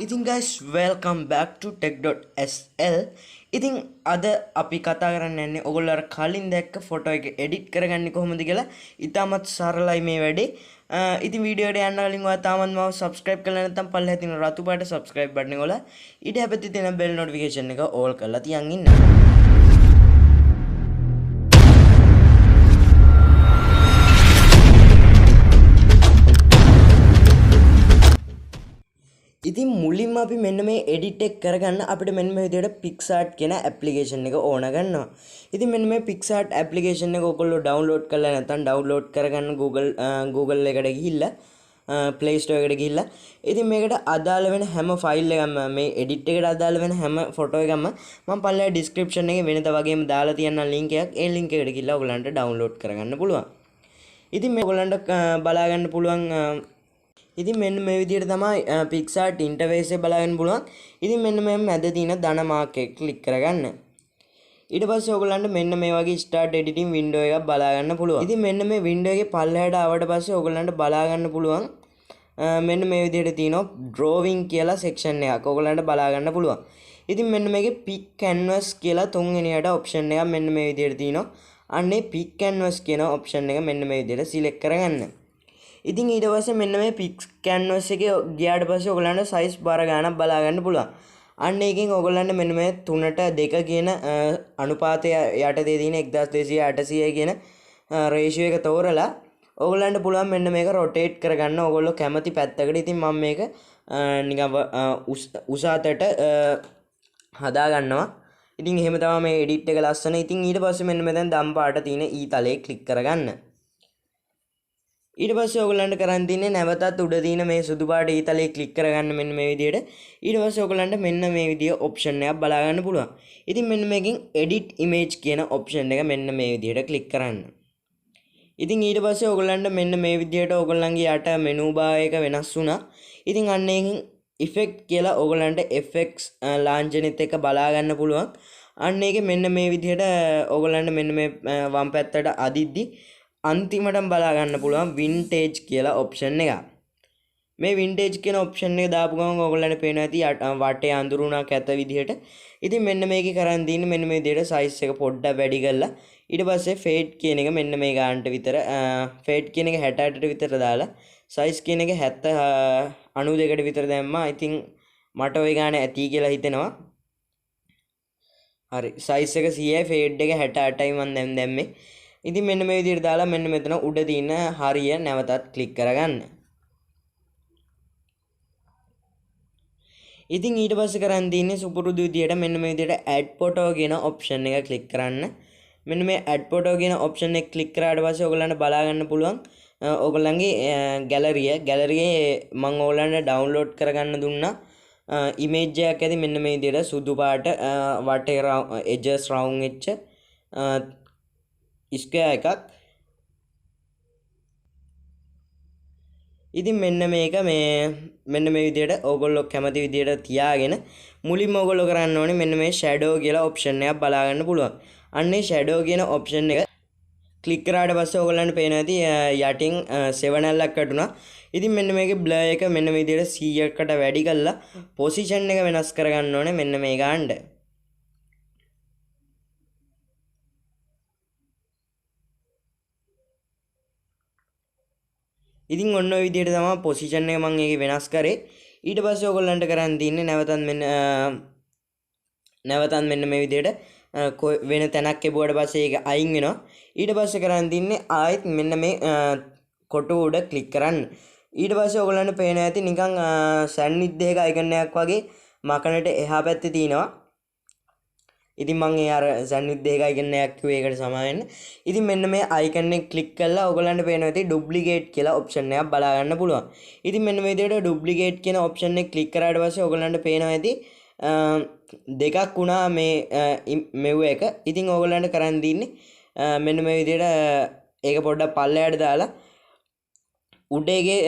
ඉතින් guys welcome back to tech.sl. ඉතින් අද අපි කතා කරන්න යන්නේ ඔයගොල්ලෝ අර කලින් දැක්ක ෆොටෝ එක එඩිට් කරගන්නේ කොහොමද කියලා. ඉතාමත් සරලයි මේ වැඩේ. ඉතින් වීඩියෝ එකට යන්න කලින් ඔයා තාමත් මාව subscribe කරලා නැත්නම් පල්ලෙහා තියෙන රතු පාට subscribe button එක ඔලා ඊට හැපැත්තේ තියෙන bell notification එක all කරලා තියන් ඉන්න. ඉතින් මුලින්ම අපි මෙන්න මේ edit එක කරගන්න අපිට මෙන්න මේ විදිහට PixArt කියන application එක ඕන ගන්නවා. ඉතින් මෙන්න මේ PixArt application එක ඔයගොල්ලෝ download කරලා නැත්නම් download කරගන්න Google එකට ගිහිල්ලා Play Store එකට ගිහිල්ලා ඉතින් මේකට අදාළ වෙන හැම ෆයිල් එකක්ම මේ edit එකට අදාළ වෙන හැම ෆොටෝ එකක්ම මම පල්ලෙහා description එකේ වෙනද වගේම දාලා තියන්නම් link එකක්. ඒ link එකට ගිහිල්ලා ඔයගලන්ට download කරගන්න පුළුවන්. ඉතින් මේ ඔයගලන්ට බලා ගන්න පුළුවන් ඉතින් මෙන්න මේ විදිහට තමයි PixArt interface එක බලන්න පුළුවන්. ඉතින් මෙන්න මේ මැද තියෙන ධන මාක් එක ක්ලික් කරගන්න. ඊට පස්සේ ඔයගොල්ලන්ට මෙන්න මේ වගේ start editing window එකක් බලා ගන්න පුළුවන්. ඉතින් මෙන්න මේ window එකේ පල්ලෙහාට ආවට පස්සේ ඔයගොල්ලන්ට බලා ගන්න පුළුවන් මෙන්න මේ විදිහට තියෙනවා drawing කියලා section එකක්. ඔයගොල්ලන්ට බලා ගන්න පුළුවන්. ඉතින් මෙන්න මේකේ pick canvas කියලා තුන්වෙනියට option එකක් මෙන්න මේ විදිහට තියෙනවා. අන්නේ pick canvas කියන option එක මෙන්න මේ විදිහට select කරගන්න. ඉතින් ඊට පස්සේ මෙන්න මේ pick canvas එකේ ගියාට පස්සේ ඔයගලන්ට size බාර ගන්නක් බලා ගන්න පුළුවන්. අන්න ඒකෙන් ඔයගලන්ට මෙන්න මේ 3ට 2 කියන අනුපාතය යටතේ තියෙන 1200 කියන ratio එක තෝරලා ඔයගලන්ට පුළුවන් මෙන්න මේක rotate කරගන්න ඔයගොල්ලෝ කැමති පැත්තකට. ඉතින් මම මේක නිකන් උස අතට හදා ගන්නවා. ඉතින් එහෙම තමයි මේ edit එක ලස්සන. ඉතින් ඊට පස්සේ මෙන්න මෙතන දම් පාට තියෙන ඊ තලයේ click කරගන්න. ඊට පස්සේ ඔයගලන්ට කරන් තියන්නේ නැවතත් උඩ තියෙන මේ සුදු පාට ඊතලයේ ක්ලික් කරගන්න මෙන්න මේ විදිහට. ඊට පස්සේ ඔයගලන්ට මෙන්න මේ විදිහ ඔප්ෂන් එකක් බලා ගන්න පුළුවන්. ඉතින් මෙන්න මේකෙන් edit image කියන ඔප්ෂන් එක මෙන්න මේ විදිහට ක්ලික් කරන්න. ඉතින් ඊට පස්සේ ඔයගලන්ට මෙන්න මේ විදිහට ඔයගලන්ගේ යට menu bar එක වෙනස් වුණා. ඉතින් අන්න ඒකෙන් effect කියලා ඔයගලන්ට FX ලාංඡනෙත් එක බලා ගන්න පුළුවන්. අන්න ඒකේ මෙන්න මේ විදිහට ඔයගලන්ට මෙන්න මේ වම් පැත්තට අදිද්දි අන්තිමටම බලා ගන්න පුළුවන් vintage කියලා option එක. මේ vintage කියන option එක දාපු ගමන් ඔයගොල්ලන්ට පේනවා ඇති වටේ අඳුරුණක් ඇත විදිහට. ඉතින් මෙන්න මේකේ කරන් දින්නේ මෙන්න මේ විදිහට size එක පොඩ්ඩක් වැඩි කරලා ඊට පස්සේ fade කියන එක මෙන්න මේ ගන්නට විතර fade කියන එක 68ට විතර දාලා size කියන එක 92කට විතර දැම්මා. ඉතින් මට ওই ගාන ඇති කියලා හිතෙනවා. හරි size එක 100යි fade එක 68යි මම දැම්මේ. ඉතින් මෙන්න මේ විදිහට දාලා මෙන්න මෙතන උඩ තියෙන හරිය නැවතත් ක්ලික් කරගන්න. ඉතින් ඊට පස්සේ කරන් තියන්නේ සුපුරුදු විදිහට මෙන්න මේ විදිහට add photo කියන option එක ක්ලික් කරන්න. මෙන්න මේ add photo කියන option එක ක්ලික් කරාට පස්සේ ඔයගලන්ට බලා ගන්න පුළුවන් ඔයගලන්ගේ gallery මම ඔයගලන්ට download කරගන්න දුන්නා image එකක් ඇති මෙන්න මේ විදිහට සුදු පාට වටේ edges round වෙච්ච ස්ක්වයර් එකක්. ඉතින් මෙන්න මේක මෙන්න මේ විදිහට ඕගොල්ලෝ කැමති විදිහට තියාගෙන මුලින්ම ඕගොල්ලෝ කරන්න ඕනේ මෙන්න මේ shadow කියලා option එකක් බලා ගන්න පුළුවන්. අන්නේ shadow කියන option එක ක්ලික් කරාට පස්සේ ඕගොල්ලන්ට පේනවා ඇති යටින් 7 L එකක් වැටුණා. ඉතින් මෙන්න මේකේ blur එක මෙන්න මේ විදිහට 100කට වැඩි කරලා position එක වෙනස් කරගන්න ඕනේ මෙන්න මේ ගානට. ඉතින් ඔන්න ඔය විදිහට තමයි පොසිෂන් එක මම ඒකේ වෙනස් කරේ. ඊට පස්සේ ඔයගොල්ලන්ට කරන් තියන්නේ නැවතත් මෙන්න මේ විදිහට වෙන තැනක් එබුවට පස්සේ ඒක අයින් වෙනවා. ඊට පස්සේ කරන් තියන්නේ ආයෙත් මෙන්න මේ කොටු උඩ ක්ලික් කරන්න. ඊට පස්සේ ඔයගොල්ලන්ට පේනවා ඇති නිකන් සැන්විච් එකක අයිකන් එකක් වගේ මකනට එහා පැත්තේ තියෙනවා. ඉතින් මම ඒ අර සැන්විච් එකක අයිකන් එකක් කිව්වේ ඒකට සමාන. ඉතින් මෙන්න මේ අයිකන් එක ක්ලික් කරලා ඔයගලන්ට පේනවා ඇති ඩුප්ලිකේට් කියලා ඔප්ෂන් එකක් බලා ගන්න පුළුවන්. ඉතින් මෙන්න මේ විදිහට ඩුප්ලිකේට් කියන ඔප්ෂන් එක ක්ලික් කරාට පස්සේ ඔයගලන්ට පේනවා ඇති දෙකක් වුණා මේ මෙව් එක. ඉතින් ඔයගලන්ට කරන් දින්නේ මෙන්න මේ විදිහට ඒක පොඩ්ඩක් පල්ලෙහාට දාලා උඩේගේ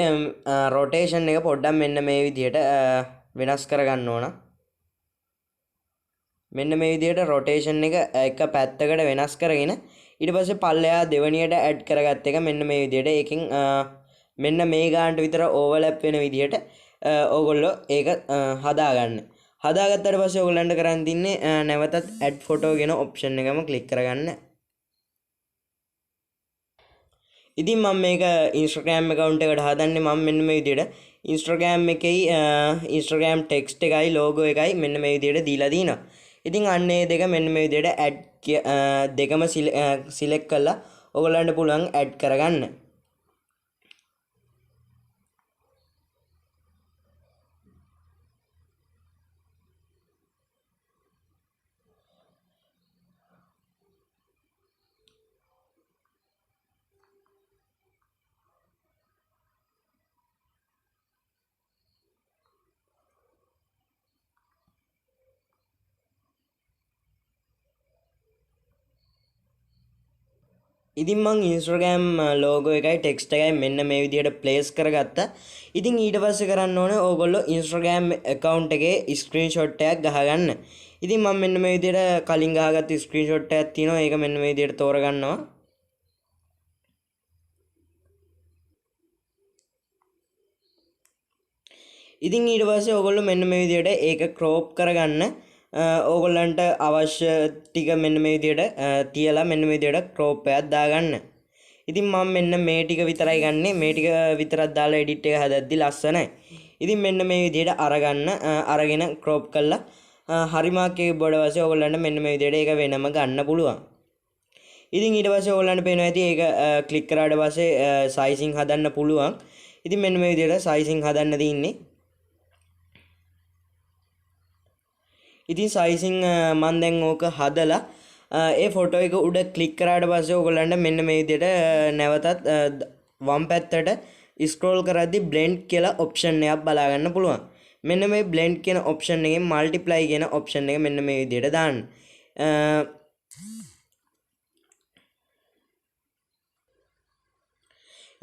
rotation එක පොඩ්ඩක් මෙන්න මේ විදිහට වෙනස් කරගන්න ඕන. මෙන්න මේ විදිහට rotation එක පැත්තකට වෙනස් කරගෙන ඊට පස්සේ පල්ලෙහා දෙවණියට add කරගත්ත එක මෙන්න මේ විදිහට ඒකෙන් මෙන්න මේ ගානට විතර overlap වෙන විදිහට ඕගොල්ලෝ ඒක හදාගන්න. හදාගත්තට පස්සේ ඕගොල්ලන්ට කරන්න තින්නේ නැවතත් ඇඩ් ෆොටෝ කියන ඔප්ෂන් එකම ක්ලික් කරගන්න. ඉතින් මම මේක Instagram account එකට හදන්නේ මම මෙන්න මේ විදිහට Instagram එකේ Instagram text එකයි logo එකයි මෙන්න මේ විදිහට දීලා දිනවා. ඉතින් අන්න ඒ දෙක මෙන්න මේ විදිහට add දෙකම select කරලා ඔයගොල්ලන්ට පුළුවන් add කරගන්න. ඉතින් මං Instagram logo එකයි text එකයි මෙන්න මේ විදිහට place කරගත්තා. ඉතින් ඊට පස්සේ කරන්න ඕනේ ඕගොල්ලෝ Instagram account එකේ screenshot එකක් ගහගන්න. ඉතින් මම මෙන්න මේ විදිහට කලින් ගහගත්ත screenshot එකක් තියෙනවා. ඒක මෙන්න මේ විදිහට තෝරගන්නවා. ඉතින් ඊට පස්සේ ඕගොල්ලෝ මෙන්න මේ විදිහට ඒක crop කරගන්න. ඕගොල්ලන්ට අවශ්‍ය ටික මෙන්න මේ විදිහට තියලා මෙන්න මේ විදිහට crop එකක් දාගන්න. ඉතින් මම මෙන්න මේ ටික විතරයි ගන්නෙ. මේ ටික විතරක් දාලා edit එක හදද්දි ලස්සනයි. ඉතින් මෙන්න මේ විදිහට අරගන්න. අරගෙන crop කරලා හරි මාක් එක බොඩ පස්සේ ඕගොල්ලන්ට මෙන්න මේ විදිහට ඒක වෙනම ගන්න පුළුවන්. ඉතින් ඊට පස්සේ ඕගොල්ලන්ට පේනවා ඇති ඒක ක්ලික් කරාට පස්සේ sizing හදන්න පුළුවන්. ඉතින් මෙන්න මේ විදිහට sizing හදන්න තියෙන්නේ. ඉතින් sizing මම දැන් ඕක හදලා ඒ ෆොටෝ එක උඩ ක්ලික් කරාට පස්සේ ඔයගොල්ලන්ට මෙන්න මේ විදිහට නැවතත් වම් පැත්තට ස්ක්‍රෝල් කරද්දි blend කියලා ඔප්ෂන් එකක් බලා ගන්න පුළුවන්. මෙන්න මේ blend කියන ඔප්ෂන් එකෙන් multiply කියන ඔප්ෂන් එක මෙන්න මේ විදිහට දාන්න.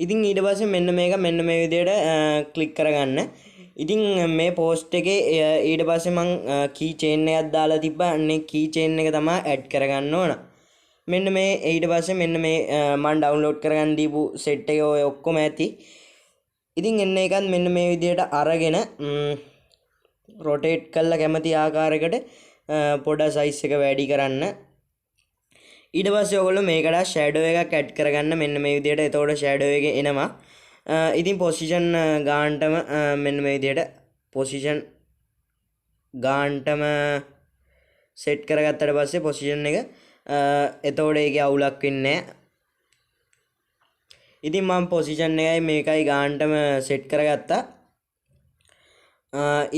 ඉතින් ඊට පස්සේ මෙන්න මේක මෙන්න මේ විදිහට ක්ලික් කරගන්න. ඉතින් මේ පෝස්ට් එකේ ඊට පස්සේ මං key chain එකක් දාලා තිබ්බා. අන්නේ key chain එක තමයි add කරගන්න ඕන. මෙන්න මේ ඊට පස්සේ මෙන්න මේ මම download කරගන්න දීපු set එක ඔය ඔක්කොම ඇති. ඉතින් එන්න එකත් මෙන්න මේ විදිහට අරගෙන rotate කරලා කැමති ආකාරයකට පොඩ size එක වැඩි කරන්න. ඊට පස්සේ ඔයගොල්ලෝ මේකට shadow එකක් add කරගන්න මෙන්න මේ විදිහට. එතකොට shadow එක එනවා. ඉතින් position ගානටම මෙන්න මේ විදිහට position ගානටම set කරගත්තට පස්සේ position එක එතකොට ඒකේ අවුලක් වෙන්නේ නැහැ. ඉතින් මම position එකයි මේකයි ගානටම set කරගත්තා.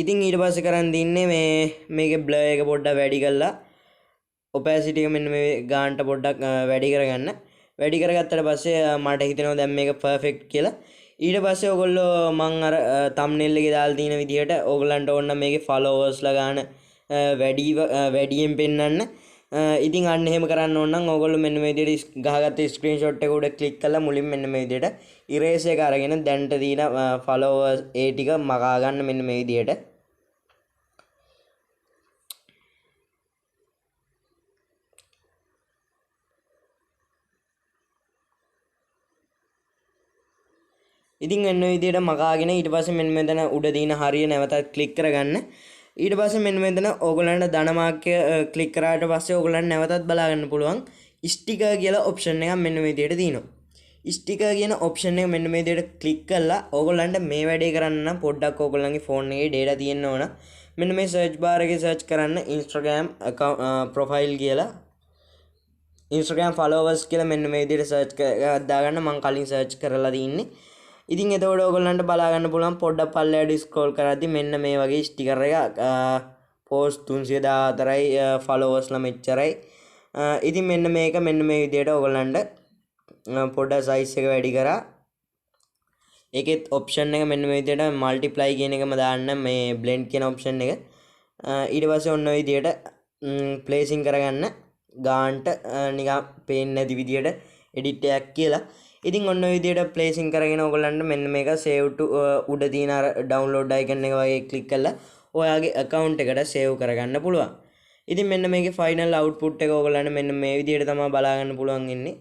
ඉතින් ඊට පස්සේ කරන් දින්නේ මේකේ blur එක පොඩ්ඩක් වැඩි කරලා opacity එක මෙන්න මේ ගානට පොඩ්ඩක් වැඩි කරගන්න. වැඩි කරගත්තට පස්සේ මට හිතෙනවා දැන් මේක perfect කියලා. ඊට පස්සේ ඔයගොල්ලෝ මං අර thumbnail එකේ දාලා තියෙන විදිහට ඔයගලන්ට ඕන නම් මේකේ followers ලා ගන්න වැඩියෙන් පෙන්වන්න. ඉතින් අන්න එහෙම කරන්න ඕන නම් ඔයගොල්ලෝ මෙන්න මේ විදිහට ගහගත්ත screenshot එක උඩ ක්ලික් කරලා මුලින් මෙන්න මේ විදිහට erase එක අරගෙන දැන්ට තියෙන followers ඒ ටික මකා ගන්න මෙන්න මේ විදිහට. ඉතින් එන්න විදිහට මකාගෙන ඊට පස්සේ මෙන්න මෙතන උඩ දින හරිය නැවතත් ක්ලික් කරගන්න. ඊට පස්සේ මෙන්න මෙතන ඕගලන්ට ධන මාර්කය ක්ලික් කරාට පස්සේ ඕගලන්ට නැවතත් බලා ගන්න පුළුවන් ස්ටිකර් කියලා ඔප්ෂන් එකක් මෙන්න මේ විදිහට තියෙනවා. ස්ටිකර් කියන ඔප්ෂන් එක මෙන්න මේ විදිහට ක්ලික් කරලා ඕගලන්ට මේ වැඩේ කරන්න නම් පොඩ්ඩක් ඕගලන්ගේ ෆෝන් එකේ data තියෙන්න ඕන. මෙන්න මේ search bar එකේ search කරන්න Instagram account profile කියලා Instagram followers කියලා මෙන්න මේ විදිහට search දාගන්න. මම කලින් search කරලා තින්නේ. ඉතින් එතකොට ඔයගොල්ලන්ට බලා ගන්න පුළුවන් පොඩ්ඩක් පල්ලෙහාට ස්ක්‍රෝල් කරද්දි මෙන්න මේ වගේ ස්ටිකර් එකක් post 314යි followers ලා මෙච්චරයි. ඉතින් මෙන්න මේක මෙන්න මේ විදිහට ඔයගොල්ලන්ට පොඩ්ඩක් size එක වැඩි කරා. ඒකෙත් option එක මෙන්න මේ විදිහට multiply කියන එකම දාන්න මේ blend කියන option එක. ඊට පස්සේ ඔන්න ඔය විදිහට placing කරගන්න ගානට නිකන් පේන්නේ නැති විදිහට edit එකක් කියලා. ඉතින් ඔන්න ඔය විදිහට placing කරගෙන ඔයගොල්ලන්ට මෙන්න මේක save to උඩ තියෙන අර download icon එක වගේ click කරලා ඔයාගේ account එකට save කරගන්න පුළුවන්. ඉතින් මෙන්න මේකේ final output එක ඔයගොල්ලන්ට මෙන්න මේ විදිහට තමයි බලා ගන්න පුළුවන් ඉන්නේ.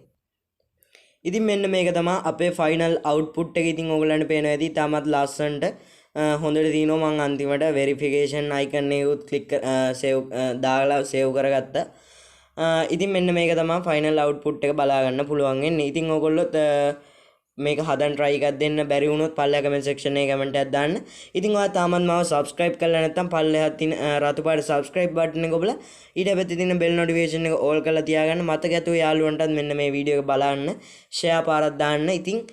ඉතින් මෙන්න මේක තමයි අපේ final output එක. ඉතින් ඔයගොල්ලන්ට පේනවා ඇති තාමත් ලස්සනට හොඳට තියෙනවා. මම අන්තිමට වෙරිෆිකේෂන් අයිකන් එක උත් ක්ලික් සේව් දාලා සේව් කරගත්තා. ඉතින් මෙන්න මේක තමයි ෆයිනල් අවුට්පුට් එක බලා ගන්න පුළුවන් වෙන්නේ. ඉතින් ඔයගොල්ලොත් මේක හදන්න try එකක් දෙන්න බැරි වුණොත් පල්ලෙහා comment section එකේ comment එකක් දාන්න. ඉතින් ඔයා තාමත් මාව subscribe කරලා නැත්නම් පල්ලෙහා තියෙන රතු පාට subscribe button එක ඔබලා ඊට පැත්තේ තියෙන bell notification එක all කරලා තියාගන්න. මතක ඇතුව යාළුවන්ටත් මෙන්න මේ වීඩියෝ එක බලන්න share පාරක් දාන්න. ඉතින්